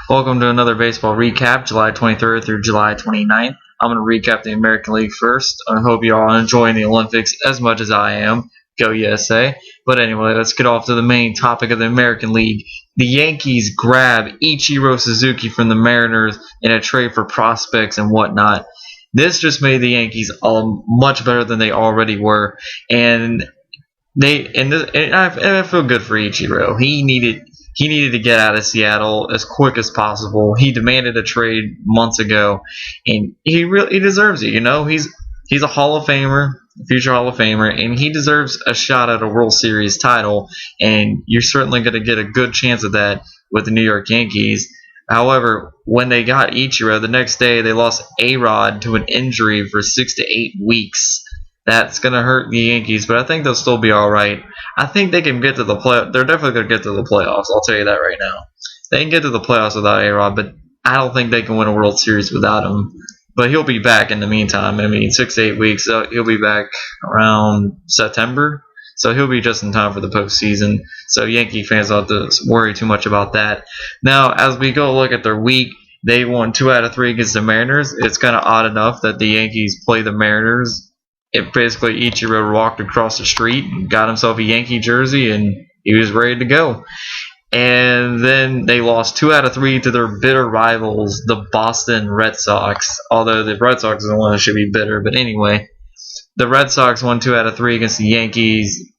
Welcome to another baseball recap, July 23rd through July 29th. I'm going to recap the American League first. I hope you all are enjoying the Olympics as much as I am. Go USA. But anyway, let's get off to the main topic of the American League. The Yankees grab Ichiro Suzuki from the Mariners in a trade for prospects and whatnot. This just made the Yankees much better than they already were, and I feel good for Ichiro. He needed to get out of Seattle as quick as possible. He demanded a trade months ago, and he deserves it. You know, he's a Hall of Famer, future Hall of Famer, and he deserves a shot at a World Series title. And you're certainly going to get a good chance of that with the New York Yankees. However, when they got Ichiro, the next day they lost A-Rod to an injury for 6 to 8 weeks. That's going to hurt the Yankees, but I think they'll still be all right. I think they can get to the playoffs. They're definitely going to get to the playoffs. I'll tell you that right now. They can get to the playoffs without A-Rod, but I don't think they can win a World Series without him. But he'll be back in the meantime. I mean, 6 to 8 weeks. He'll be back around September. So he'll be just in time for the postseason. So Yankee fans don't have to worry too much about that. Now, as we go look at their week, they won 2 out of 3 against the Mariners. It's kind of odd enough that the Yankees play the Mariners. It basically Ichiro walked across the street and got himself a Yankee jersey, and he was ready to go. And then they lost 2 out of 3 to their bitter rivals, the Boston Red Sox. Although the Red Sox is the one that should be bitter, but anyway, the Red Sox won 2 out of 3 against the Yankees.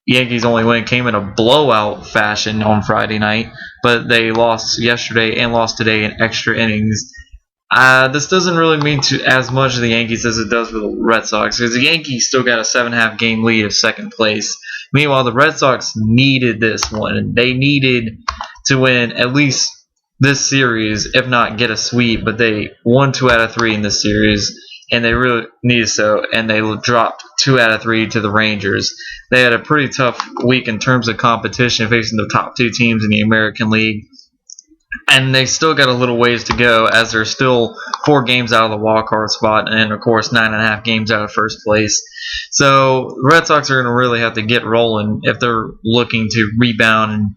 Yankees' only win came in a blowout fashion on Friday night, but they lost yesterday and lost today in extra innings. This doesn't really mean as much to the Yankees as it does for the Red Sox, because the Yankees still got a 7.5 game lead of second place. Meanwhile, the Red Sox needed this one. They needed to win at least this series, if not get a sweep, but they won 2 out of 3 in this series, and they really needed so, and they dropped 2 out of 3 to the Rangers. They had a pretty tough week in terms of competition, facing the top 2 teams in the American League. And they still got a little ways to go, as they're still 4 games out of the wild card spot, and of course 9.5 games out of first place. So the Red Sox are going to really have to get rolling if they're looking to rebound and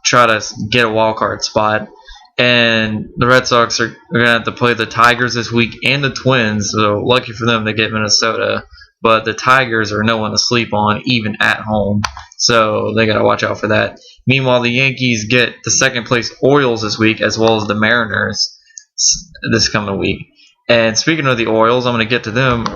try to get a wild card spot. And the Red Sox are going to have to play the Tigers this week and the Twins. So lucky for them, they get Minnesota. But the Tigers are no one to sleep on, even at home. So they got to watch out for that. Meanwhile, the Yankees get the second place Orioles this week, as well as the Mariners this coming week. And speaking of the Orioles, I'm going to get to them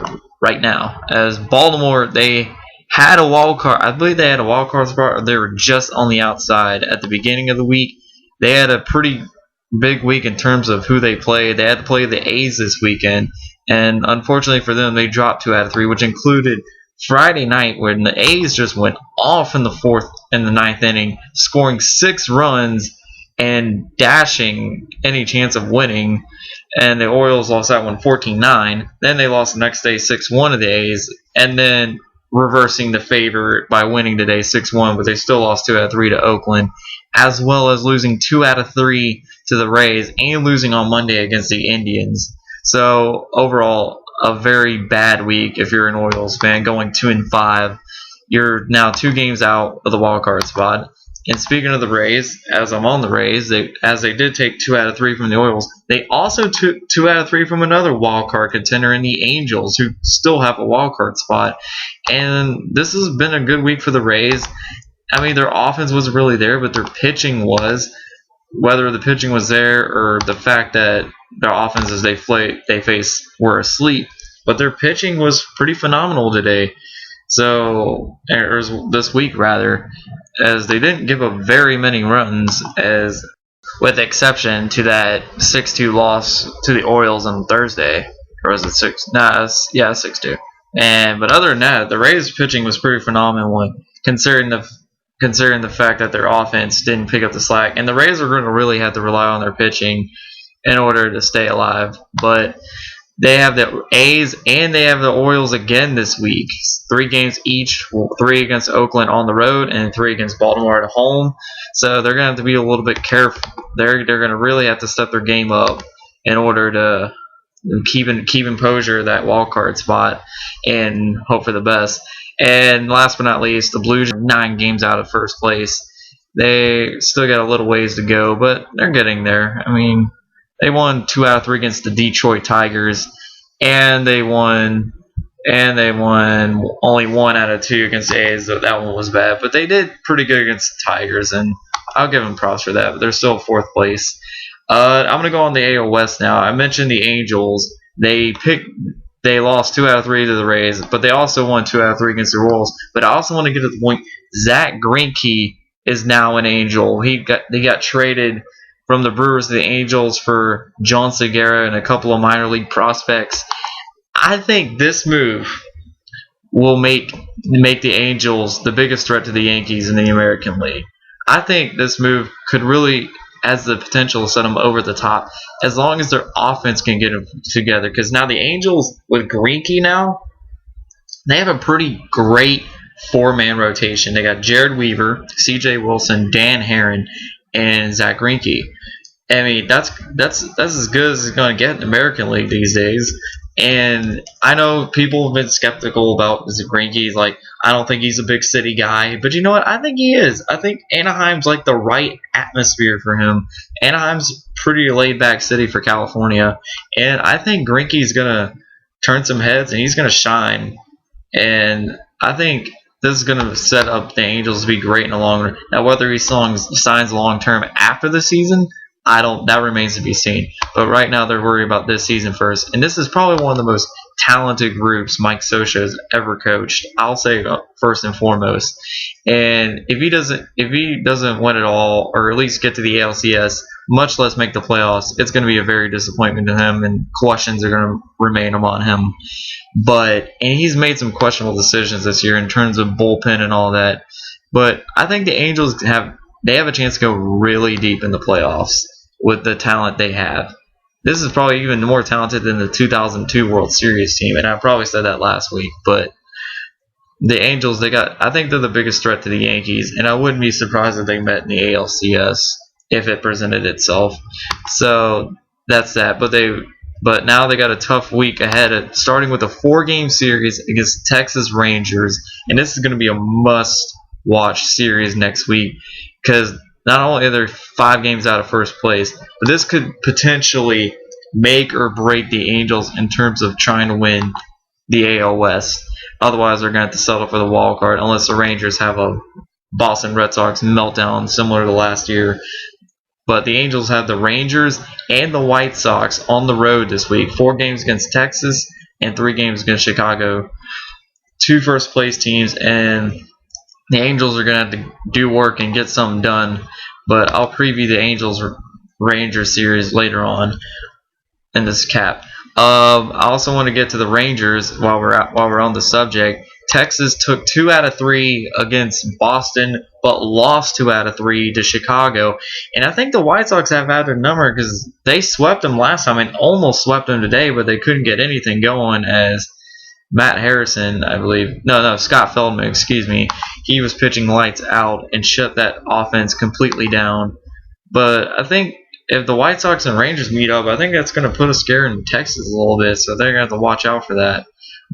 right now. As Baltimore, they had a wild card. I believe they had a wild card spot, or they were just on the outside at the beginning of the week. They had a pretty big week in terms of who they played. They had to play the A's this weekend. And unfortunately for them, they dropped 2 out of 3, which included Friday night, when the A's just went off in the 4th and the 9th inning, scoring 6 runs and dashing any chance of winning. And the Orioles lost that one 14-9. Then they lost the next day 6-1 to the A's, and then reversing the favor by winning today 6-1, but they still lost 2 out of 3 to Oakland, as well as losing 2 out of 3 to the Rays and losing on Monday against the Indians. So overall, a very bad week if you're an Orioles fan, going 2-5. You're now 2 games out of the wild card spot. And speaking of the Rays, as I'm on the Rays, as they did take 2 out of 3 from the Orioles, they also took 2 out of 3 from another wild card contender in the Angels, who still have a wild card spot. And this has been a good week for the Rays. I mean, their offense wasn't really there, but their pitching was. Whether the pitching was there or the fact that their offenses they faced were asleep, but their pitching was pretty phenomenal today. So, or this week rather, as they didn't give up very many runs, as with exception to that 6-2 loss to the Orioles on Thursday, or was it 6? Nah, 6-2. But other than that, the Rays pitching was pretty phenomenal, considering the fact that their offense didn't pick up the slack. And the Rays are going to really have to rely on their pitching in order to stay alive. But they have the A's and they have the Orioles again this week. 3 games each, 3 against Oakland on the road and 3 against Baltimore at home. So they're going to have to be a little bit careful. They're going to really have to step their game up in order to keep in posture that wild card spot and hope for the best. And last but not least, the Blues are 9 games out of first place. They still got a little ways to go, but they're getting there. I mean, they won 2 out of 3 against the Detroit Tigers, and they won only 1 out of 2 against the A's. So that one was bad, but they did pretty good against the Tigers, and I'll give them props for that. But they're still fourth place. I'm gonna go on the AL West now. I mentioned the Angels. They lost 2 out of 3 to the Rays, but they also won 2 out of 3 against the Royals. But I also want to get to the point. Zach Greinke is now an Angel. They got traded from the Brewers to the Angels for John Segura and a couple of minor league prospects. I think this move will make the Angels the biggest threat to the Yankees in the American League. I think this move could really has the potential to set them over the top as long as their offense can get them together. Because now the Angels with Grienke now, they have a pretty great 4-man rotation. They got Jared Weaver, C.J. Wilson, Dan Herron, and Zach Greinke. I mean, that's as good as it's going to get in the American League these days. And I know people have been skeptical about Grienke. Like, I don't think he's a big city guy. But you know what? I think he is. I think Anaheim's like the right atmosphere for him. Anaheim's pretty laid-back city for California. And I think Greinke's going to turn some heads, and he's going to shine. And I think this is going to set up the Angels to be great in the long run. Now, whether he signs long-term after the season, that remains to be seen. But right now they're worried about this season first. And this is probably one of the most talented groups Mike Scioscia has ever coached. I'll say first and foremost. And if he doesn't win it all, or at least get to the ALCS, much less make the playoffs, it's going to be a very disappointment to him, and questions are going to remain upon him. And he's made some questionable decisions this year in terms of bullpen and all that. But I think the Angels have a chance to go really deep in the playoffs with the talent they have. This is probably even more talented than the 2002 World Series team, and I probably said that last week. But the Angels, I think they're the biggest threat to the Yankees, and I wouldn't be surprised if they met in the ALCS if it presented itself. So that's that. But now they got a tough week ahead, starting with a 4-game series against Texas Rangers, and this is going to be a must-watch series next week because not only are they 5 games out of first place, but this could potentially make or break the Angels in terms of trying to win the AL West. Otherwise, they're going to have to settle for the wild card unless the Rangers have a Boston Red Sox meltdown similar to last year. But the Angels have the Rangers and the White Sox on the road this week. 4 games against Texas and 3 games against Chicago. 2 first-place teams, and the Angels are going to have to do work and get something done. But I'll preview the Angels-Rangers series later on in this cap. I also want to get to the Rangers while we're on the subject. Texas took 2 out of 3 against Boston, but lost 2 out of 3 to Chicago. And I think the White Sox have had their number because they swept them last time and almost swept them today, but they couldn't get anything going as Matt Harrison, I believe. No, Scott Feldman, excuse me. He was pitching lights out and shut that offense completely down. But I think if the White Sox and Rangers meet up, I think that's going to put a scare in Texas a little bit, so they're going to have to watch out for that.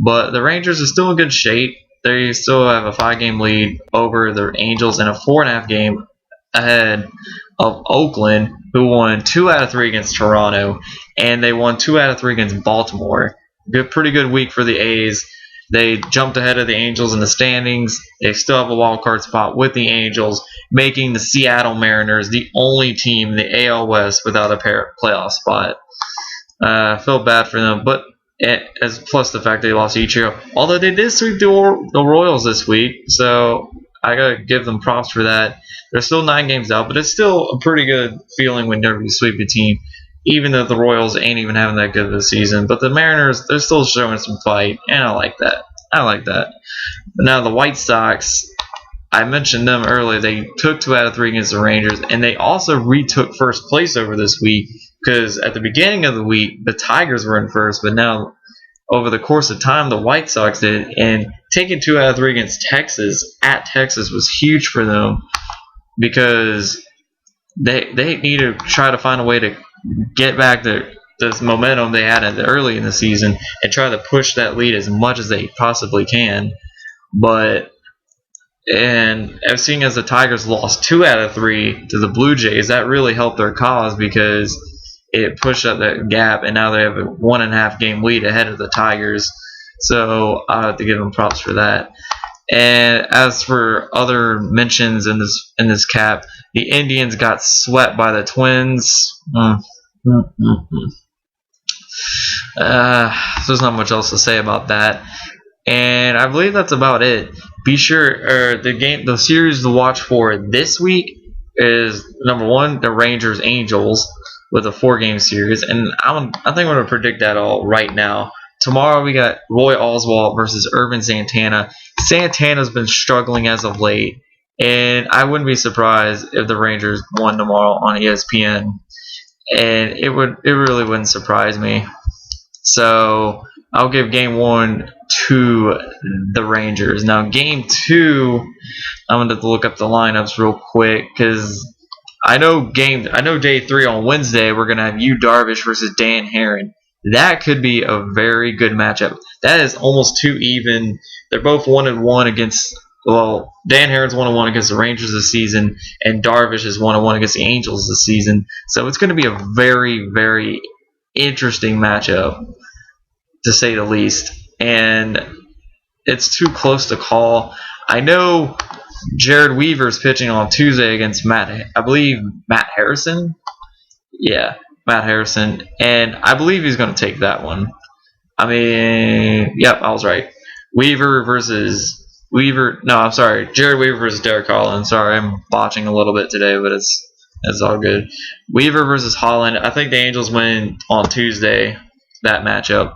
But the Rangers are still in good shape. They still have a 5-game lead over the Angels and a 4.5 game ahead of Oakland, who won 2 out of 3 against Toronto, and they won 2 out of 3 against Baltimore. Pretty good week for the A's. They jumped ahead of the Angels in the standings. They still have a wild card spot with the Angels, making the Seattle Mariners the only team in the AL West without a playoff spot. I feel bad for them, but plus the fact they lost Ichiro. Although they did sweep the Royals this week, so I gotta give them props for that. They're still 9 games out, but it's still a pretty good feeling whenever you sweep a team, even though the Royals ain't even having that good of a season. But the Mariners, they're still showing some fight, and I like that. But now the White Sox, I mentioned them earlier. They took 2 out of 3 against the Rangers, and they also retook first place over this week because at the beginning of the week, the Tigers were in first, but now over the course of time, the White Sox did. And taking 2 out of 3 against Texas at Texas was huge for them because they need to try to find a way to get back this momentum they had early in the season and try to push that lead as much as they possibly can. But And seeing as the Tigers lost 2 out of 3 to the Blue Jays, that really helped their cause because it pushed up that gap, and now they have a 1.5 game lead ahead of the Tigers. So I have to give them props for that. And as for other mentions in this cap, the Indians got swept by the Twins. There's not much else to say about that. And I believe that's about it. Be sure, the series to watch for this week is number 1, the Rangers Angels with a 4-game series, and I think I'm going to predict that all right now. Tomorrow we got Roy Oswalt versus Irvin Santana. Santana's been struggling as of late, and I wouldn't be surprised if the Rangers won tomorrow on ESPN, and it really wouldn't surprise me. So I'll give game 1 to the Rangers. Now game 2, I'm going to have to look up the lineups real quick because I know day 3 on Wednesday we're going to have Yu Darvish versus Dan Herron. That could be a very good matchup. That is almost too even. They're both 1-1 against. Well, Dan Herron's 1-1 against the Rangers this season, and Darvish is 1-1 against the Angels this season. So it's going to be a very, very interesting matchup, to say the least. And it's too close to call. I know Jared Weaver's pitching on Tuesday against Matt Harrison. Yeah, Matt Harrison. And I believe he's going to take that one. I mean, yep, I was right. Jared Weaver versus Derek Holland. Sorry, I'm botching a little bit today, but it's all good. Weaver versus Holland. I think the Angels win on Tuesday, that matchup.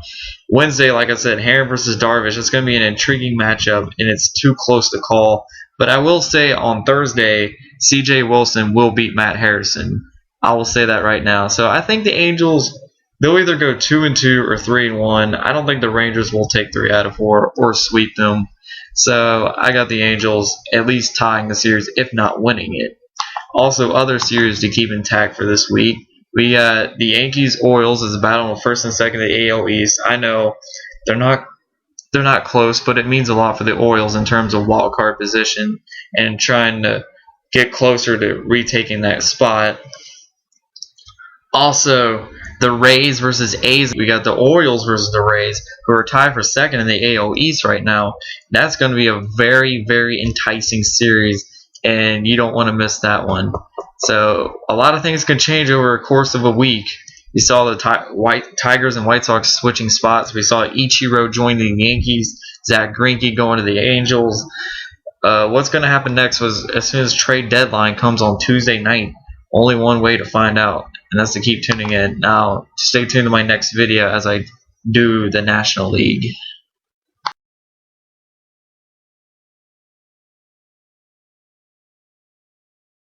Wednesday, like I said, Herron versus Darvish. It's going to be an intriguing matchup, and it's too close to call. But I will say on Thursday, C.J. Wilson will beat Matt Harrison. I will say that right now. So I think the Angels, they'll either go 2-2 or 3-1. I don't think the Rangers will take 3 out of 4 or sweep them. So I got the Angels at least tying the series, if not winning it. Also, other series to keep intact for this week. We got the Yankees-Orioles as a battle of first and second of the AL East. I know they're not close, but it means a lot for the Orioles in terms of wild card position and trying to get closer to retaking that spot. Also, the Rays versus A's. We got the Orioles versus the Rays, who are tied for second in the AL East right now. That's going to be a very, very enticing series, and you don't want to miss that one. So a lot of things can change over the course of a week. You saw the Tigers and White Sox switching spots. We saw Ichiro join the Yankees, Zach Grienke going to the Angels. What's going to happen next was as soon as trade deadline comes on Tuesday night, only one way to find out, and that's to keep tuning in. Now, stay tuned to my next video as I do the National League.